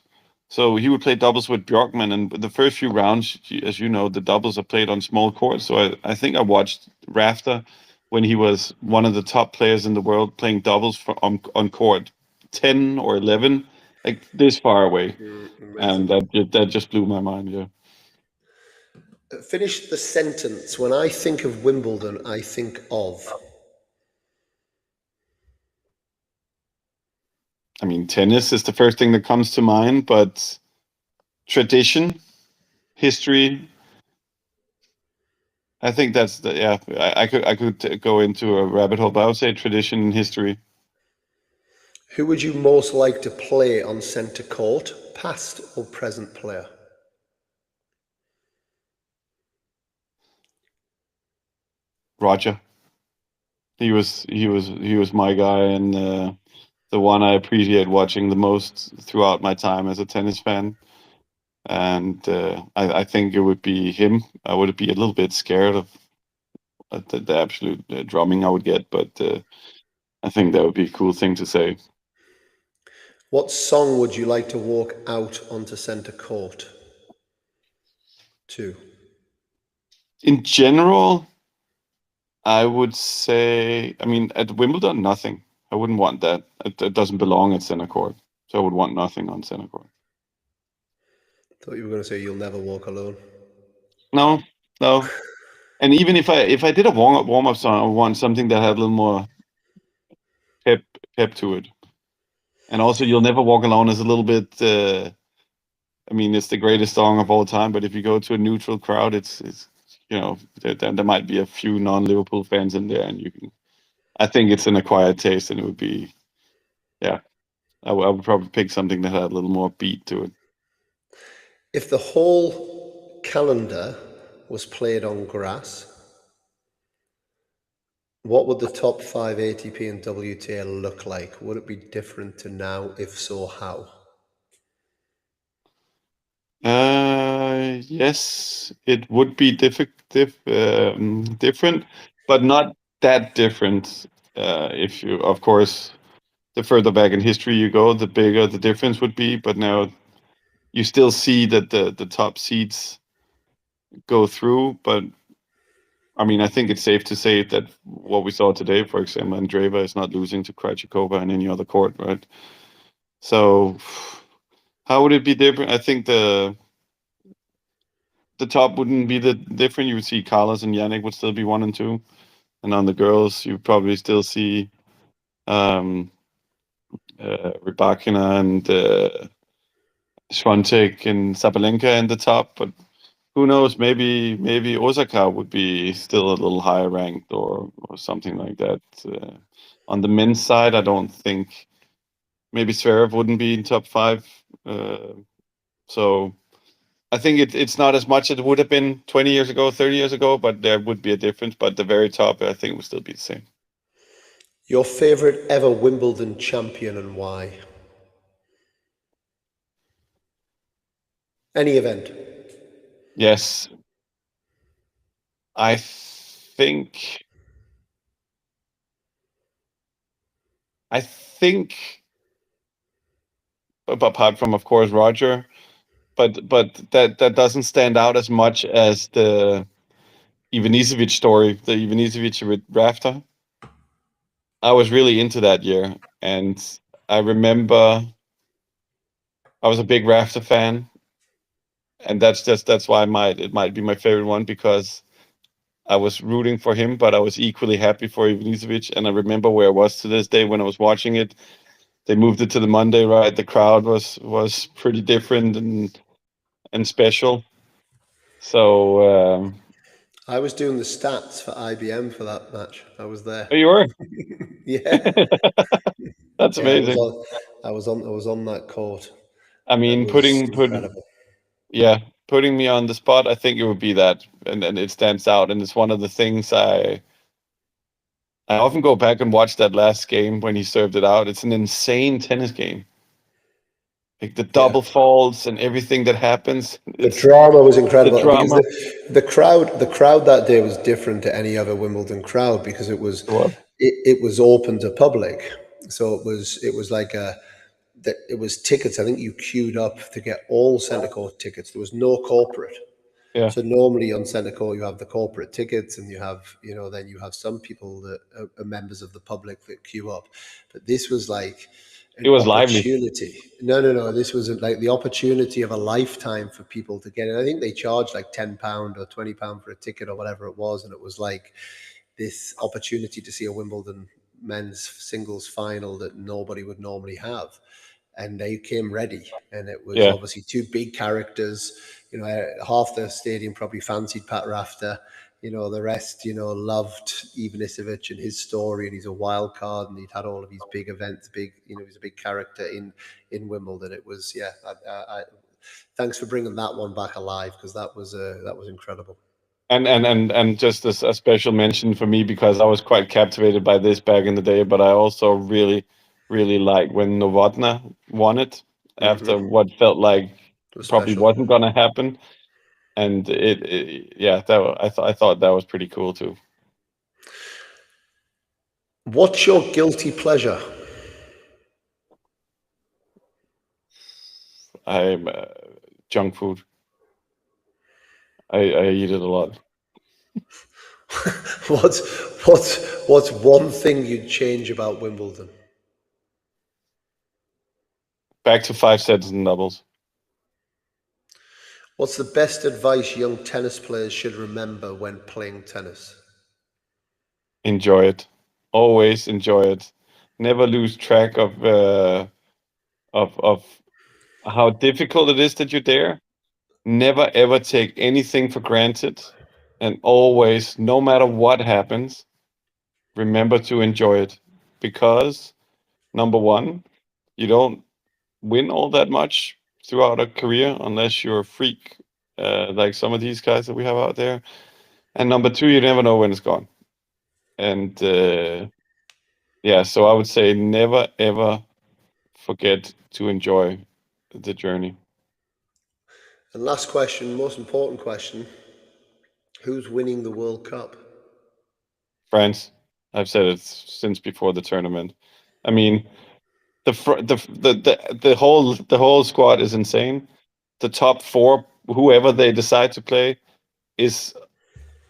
So he would play doubles with Bjorkman, and the first few rounds, as you know, the doubles are played on small courts. So I think I watched Rafter when he was one of the top players in the world playing doubles on court 10 or 11, like this far away, and Amazing. that just blew my mind. Yeah. Finish the sentence. When I think of Wimbledon, I think of. I mean, tennis is the first thing that comes to mind, but tradition, history. I think that's the yeah. I could go into a rabbit hole, but I would say tradition and history. Who would you most like to play on centre court, past or present player? Roger. He was my guy, and the one I appreciate watching the most throughout my time as a tennis fan. And I think it would be him. I would be a little bit scared of the absolute drumming I would get, but I think that would be a cool thing to say. What song would you like to walk out onto centre court to? In general, I would say, I mean, at Wimbledon, nothing. I wouldn't want that. It doesn't belong at center court, so I would want nothing on center court. Thought you were going to say "You'll Never Walk Alone." No, no. And even if I did a warm up song, I would want something that had a little more pep pep to it. And also, "You'll Never Walk Alone" is a little bit. I mean, it's the greatest song of all time. But if you go to a neutral crowd, it's there might be a few non-Liverpool fans in there, and you can. I think it's an acquired taste, and it would be, yeah. I would probably pick something that had a little more beat to it. If the whole calendar was played on grass, what would the top five ATP and WTA look like? Would it be different to now? If so, how? Yes, it would be different, but not that different. If you, of course, the further back in history you go, the bigger the difference would be. But now you still see that the top seeds go through. But I mean, I think it's safe to say that what we saw today, for example, Andreeva is not losing to Krejcikova in any other court, right? So how would it be different? I think the top wouldn't be the different. You would see Carlos and Yannick would still be 1 and 2, and on the girls, you probably still see um, Rybakina and Swiatek and Sabalenka in the top. But who knows? Maybe Osaka would be still a little higher ranked or something like that. On the men's side, I don't think maybe Zverev wouldn't be in top five. So I think it's not as much as it would have been 20 years ago, 30 years ago, but there would be a difference. But the very top, I think, would still be the same. Your favourite ever Wimbledon champion and why? Any event. Yes, I think I think apart from, of course, Roger, but that doesn't stand out as much as the Ivanisevic story, the Ivanisevic with Rafter. I was really into that year, and I remember I was a big Rafter fan, and that's why it might be my favorite one because I was rooting for him, but I was equally happy for Ivanisevic, and I remember where I was to this day when I was watching it. They moved it to the Monday, right? The crowd was pretty different and special. So I was doing the stats for IBM for that match. I was there. oh, you were. Yeah, That's yeah. I was amazing. on. I was on that court. I It mean, was incredible. yeah, putting me on the spot, I think it would be that, and it stands out, and it's one of the things I often go back and watch that last game when he served it out. It's an insane tennis game, like the Yeah. double faults and everything that happens. The It's drama was the incredible because drama. the crowd that day was different to any other Wimbledon crowd because Well, it was open to public, so it was like it was tickets. I think you queued up to get all centre court tickets. There was no corporate. yeah, So normally on centre court you have the corporate tickets, and then you have some people that are members of the public that queue up. But this was like an it was lively. opportunity. No, no, no. This was like the opportunity of a lifetime for people to get in. I think they charged like £10 or £20 for a ticket or whatever it was, and it was like this opportunity to see a Wimbledon men's singles final that nobody would normally have. And they came ready, and it was Yeah, obviously two big characters. Half the stadium probably fancied Pat Rafter. The rest, loved Ivanisevic and his story, and he's a wild card, and he'd had all of these big events. He's a big character in Wimbledon. It was, yeah. Thanks for bringing that one back alive because that was incredible. And just as a special mention for me, because I was quite captivated by this back in the day, but I also really like when Novotna won it after Mm-hmm. what felt like It was probably special. wasn't gonna happen, and yeah, I thought that was pretty cool too. What's your guilty pleasure? I'm junk food. I eat it a lot. what's what's one thing you'd change about Wimbledon? Back to 5 sets and doubles. What's the best advice young tennis players should remember when playing tennis? Enjoy it. Always enjoy it. Never lose track of how difficult it is that you're there. Never ever take anything for granted, and always, no matter what happens, remember to enjoy it. Because number one, you don't win all that much throughout a career unless you're a freak, like some of these guys that we have out there. And number two, you never know when it's gone. And yeah, so I would say never ever forget to enjoy the journey. And last question, most important question: who's winning the World Cup? France, I've said it since before the tournament. I mean, the whole squad is insane. The top four, whoever they decide to play, is,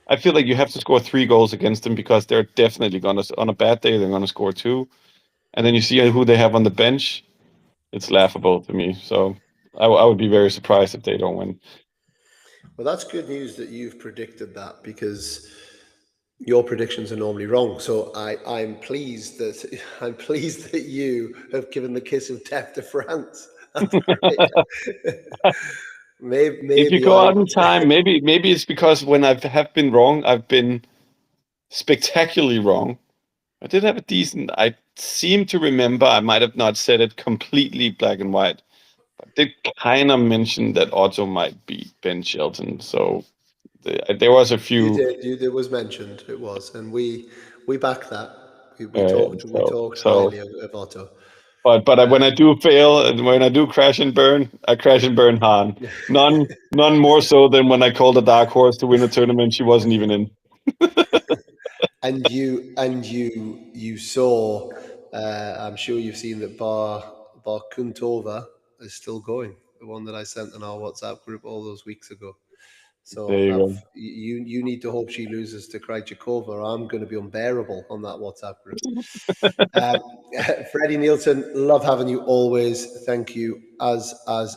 I feel like you have to score 3 goals against them because they're definitely gonna, on a bad day they're gonna score two, and then you see who they have on the bench. It's laughable to me. So I would be very surprised if they don't win. Well, that's good news that you've predicted that, because your predictions are normally wrong. So I'm pleased that I'm pleased that you have given the kiss of death to France. That's great. maybe If you maybe go I out in time, maybe it's because when I have been wrong, I've been spectacularly wrong. I did have a decent. I seem to remember I might have not said it completely black and white. I did kind of mention that Otto might beat Ben Shelton. So there was a you few. did it was mentioned, it was, and we back that. We talked So highly of Otto. but when I do fail and when I do crash and burn, I crash and burn Han. None more so than when I called a dark horse to win a tournament she wasn't even in. And you saw, I'm sure you've seen that Bar Kuntova is still going, the one that I sent in our WhatsApp group all those weeks ago. There So you you need to hope she loses to Krejcikova, or I'm going to be unbearable on that WhatsApp group. Um, Freddie Nielsen, love having you always. Thank you as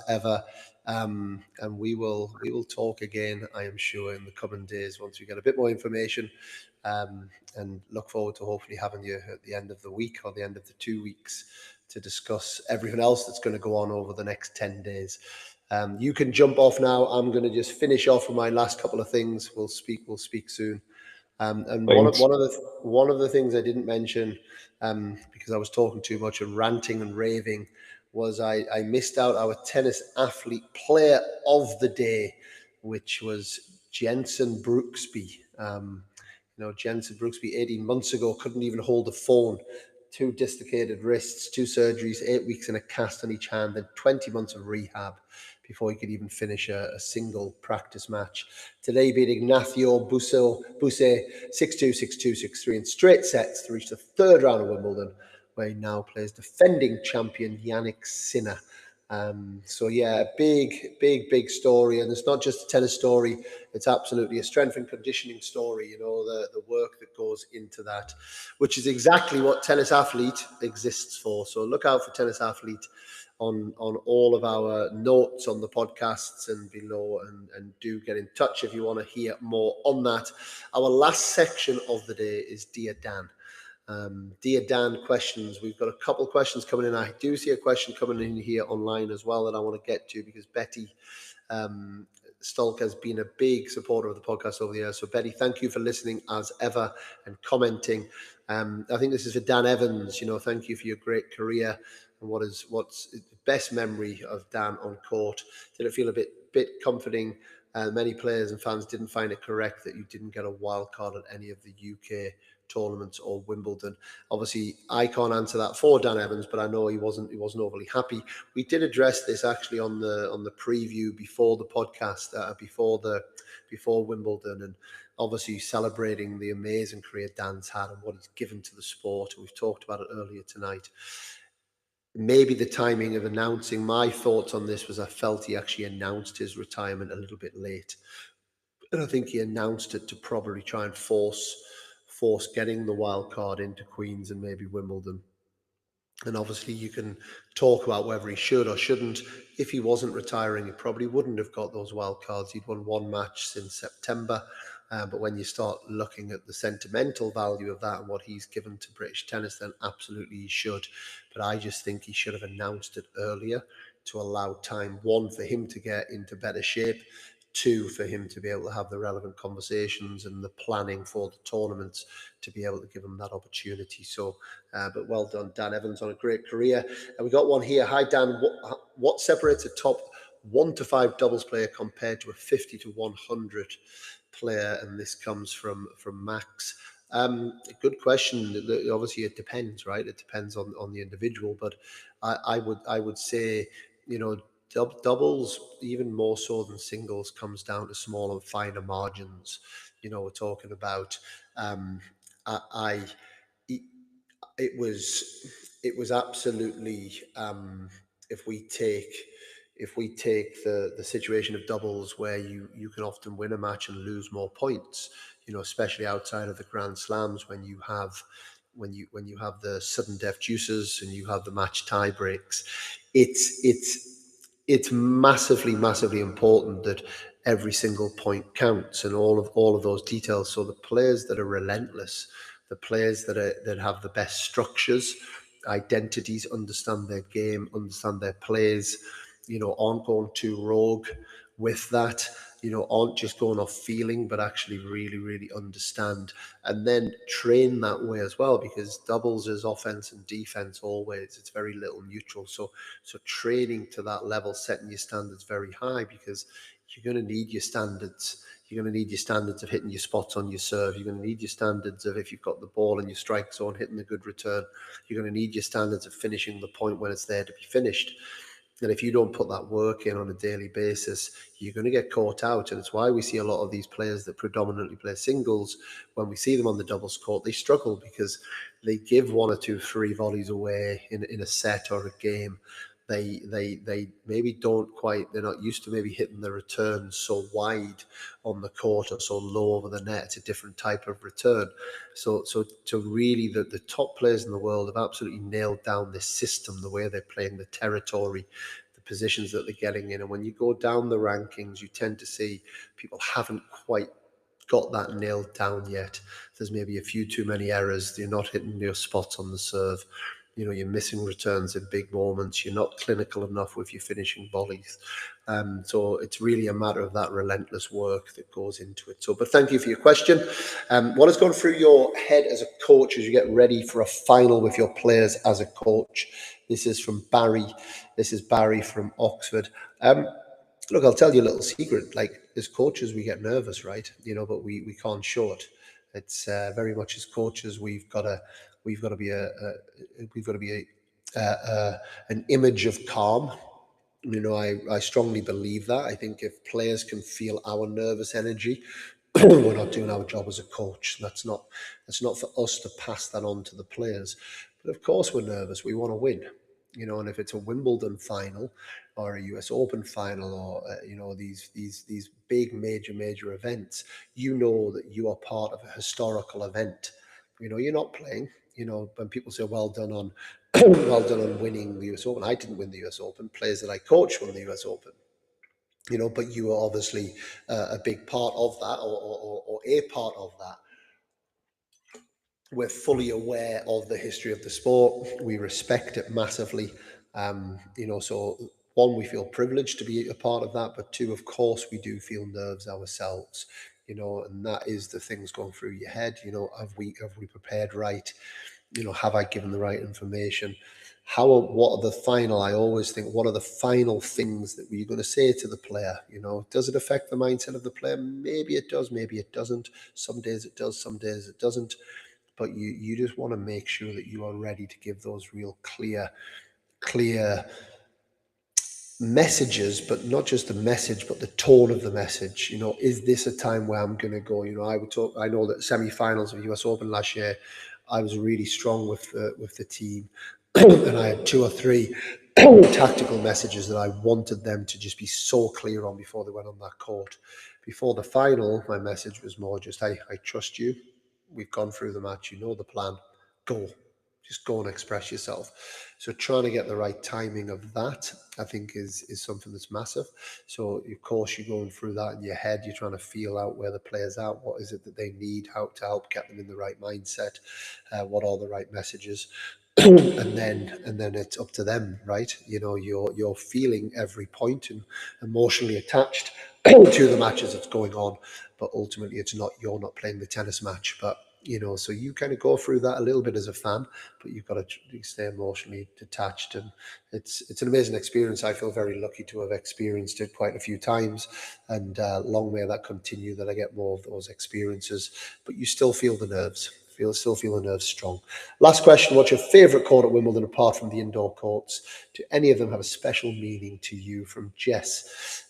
ever. And we will talk again, I am sure, in the coming days once we get a bit more information. And look forward to hopefully having you at the end of the week or the end of the 2 weeks to discuss everything else that's going to go on over the next 10 days. You can jump off now. I'm going to just finish off with my last couple of things. We'll speak soon. And one of Thanks. one of the things I didn't mention, because I was talking too much and ranting and raving, was I missed out our tennis athlete player of the day, which was Jensen Brooksby. Jensen Brooksby 18 months ago couldn't even hold a phone. Two dislocated wrists, two surgeries, 8 weeks in a cast on each hand, then 20 months of rehab before he could even finish a single practice match. Today, beat Ignacio Buse 6-2, 6-2, 6-3 in straight sets to reach the third round of Wimbledon, where he now plays defending champion Yannick Sinner. So yeah, big story, and it's not just a tennis story. It's absolutely a strength and conditioning story. The work that goes into that, which is exactly what Tennis Athlete exists for. So look out for Tennis Athlete on all of our notes on the podcasts and below, and do get in touch if you want to hear more on that. Our last section of the day is Dear Dan. Dear Dan questions. We've got a couple questions coming in. I do see a question coming in here online as well that I want to get to, because Betty Stolk has been a big supporter of the podcast over the years. So Betty, thank you for listening as ever and commenting. I think this is for Dan Evans. Thank you for your great career, and what's the best memory of Dan on court. Did it feel a bit comforting Many players and fans didn't find it correct that you didn't get a wild card at any of the UK tournaments or Wimbledon. Obviously, I can't answer that for Dan Evans, but I know he wasn't overly happy. We did address this actually on the preview before the podcast, before Wimbledon, and obviously celebrating the amazing career Dan's had and what he's given to the sport. And we've talked about it earlier tonight. Maybe the timing of announcing, my thoughts on this was I felt he actually announced his retirement a little bit late. And I think he announced it to probably try and force getting the wild card into Queens and maybe Wimbledon. And obviously you can talk about whether he should or shouldn't. If he wasn't retiring, he probably wouldn't have got those wild cards. He'd won one match since September. But when you start looking at the sentimental value of that and what he's given to British tennis, then absolutely he should. But I just think he should have announced it earlier to allow time, one, for him to get into better shape, two, for him to be able to have the relevant conversations and the planning for the tournaments to be able to give him that opportunity. So, but well done, Dan Evans, on a great career. And we got one here. Hi, Dan. What separates a top 1 to 5 doubles player compared to a 50 to 100 player? And this comes from Max. Good question. Obviously, it depends, right? It depends on the individual. But I would say, doubles, even more so than singles, comes down to smaller, finer margins. We're talking about it was absolutely, if we take the situation of doubles where you can often win a match and lose more points, especially outside of the Grand Slams, when you have the sudden death juices and you have the match tie breaks, it's massively important that every single point counts and all of those details. So the players that are relentless, the players that have the best structures, identities, understand their game, understand their plays, aren't going too rogue with that, aren't just going off feeling, but actually really understand and then train that way as well, because doubles is offense and defense always. It's very little neutral. So training to that level, setting your standards very high, because you're going to need your standards. You're going to need your standards of hitting your spots on your serve. You're going to need your standards of, if you've got the ball in your strike zone, hitting a good return. You're going to need your standards of finishing the point when it's there to be finished. And if you don't put that work in on a daily basis, you're going to get caught out. And it's why we see a lot of these players that predominantly play singles, when we see them on the doubles court, they struggle because they give 1 or 2, 3 volleys away in a set or a game. They maybe don't quite, they're not used to maybe hitting the return so wide on the court or so low over the net. It's a different type of return. So to really, the top players in the world have absolutely nailed down this system, the way they're playing, the territory, the positions that they're getting in. And when you go down the rankings, you tend to see people haven't quite got that nailed down yet. There's maybe a few too many errors. You're not hitting your spots on the serve. You're missing returns in big moments. You're not clinical enough with your finishing volleys. So it's really a matter of that relentless work that goes into it. So, but thank you for your question. What has gone through your head as a coach as you get ready for a final with your players as a coach? This is from Barry. This is Barry from Oxford. Look, I'll tell you a little secret. Like, as coaches, we get nervous, right? But we can't show it. It's very much, as coaches, we've got to be an image of calm. I strongly believe that. I think if players can feel our nervous energy, we're not doing our job as a coach. That's not for us to pass that on to the players. But of course, we're nervous. We want to win. And if it's a Wimbledon final or a US Open final, or these big major events, that you are part of a historical event. You're not playing. When people say well done on well done on winning the US Open, I didn't win the US Open. Players that I coached won the US Open. But you are obviously a big part of that, or a part of that. We're fully aware of the history of the sport. We respect it massively. So one, we feel privileged to be a part of that, but two, of course, we do feel nerves ourselves. And that is the things going through your head. Have we prepared right? Have I given the right information? what are the final, I always think, what are the final things that you're going to say to the player? Does it affect the mindset of the player? Maybe it does, maybe it doesn't. Some days it does, some days it doesn't. But you just want to make sure that you are ready to give those real clear messages, but not just the message, but the tone of the message. Is this a time where I'm going to go? I know that semi-finals of US Open last year, I was really strong with the team, and I had 2 or 3 tactical messages that I wanted them to just be so clear on before they went on that court. Before the final, my message was more just, hey, I trust you. We've gone through the match. You know the plan. Go. Just go and express yourself. So trying to get the right timing of that, I think, is something that's massive. So of course you're going through that in your head. You're trying to feel out where the players are. What is it that they need? How to help get them in the right mindset? What are the right messages? and then it's up to them, right? You're feeling every point and emotionally attached to the matches that's going on, but ultimately you're not playing the tennis match, but so you kind of go through that a little bit as a fan, but you've got to stay emotionally detached, and it's an amazing experience. I feel very lucky to have experienced it quite a few times, and long may that continue, that I get more of those experiences, but you still feel the nerves. Still feel the nerves strong. Last question: what's your favourite court at Wimbledon apart from the indoor courts? Do any of them have a special meaning to you? From Jess.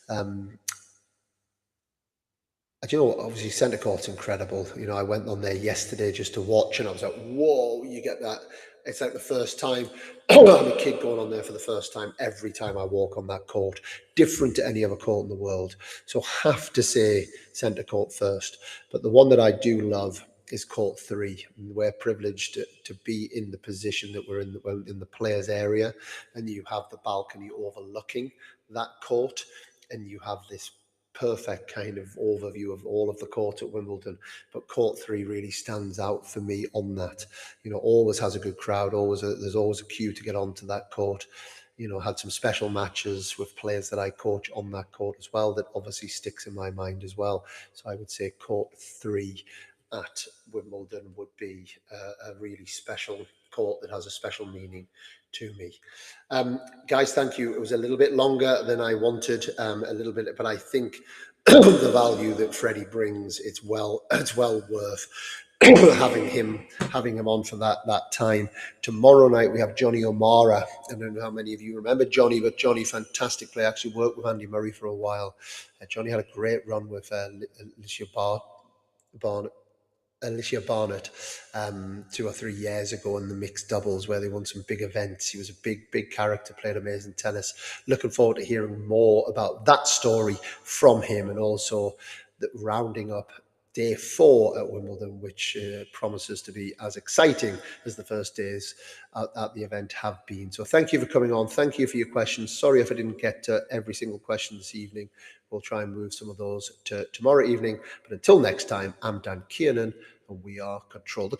Obviously centre court's incredible. I went on there yesterday just to watch, and I was like, whoa, you get that. It's like the first time. I'm a kid going on there for the first time every time I walk on that court. Different to any other court in the world. So have to say centre court first. But the one that I do love is court 3. We're privileged to be in the position that we're in the players' area, and you have the balcony overlooking that court, and you have this perfect kind of overview of all of the court at Wimbledon. But court 3 really stands out for me on that. Always has a good crowd. There's always a queue to get onto that court. Had some special matches with players that I coach on that court as well. That obviously sticks in my mind as well. So I would say court 3 at Wimbledon would be a really special court that has a special meaning to me. Guys, thank you. It was a little bit longer than I wanted, but I think the value that Freddie brings, it's well worth having him on for that time. Tomorrow night we have Johnny O'Mara. I don't know how many of you remember Johnny, but Johnny, fantastic player. Actually worked with Andy Murray for a while. Johnny had a great run with Alicia Barnett 2 or 3 years ago in the mixed doubles, where they won some big events. He was a big character, played amazing tennis. Looking forward to hearing more about that story from him, and also rounding up day 4 at Wimbledon, which promises to be as exciting as the first days at the event have been. So thank you for coming on. Thank you for your questions. Sorry if I didn't get to every single question this evening. We'll try and move some of those to tomorrow evening. But until next time, I'm Dan Kiernan, and we are Control the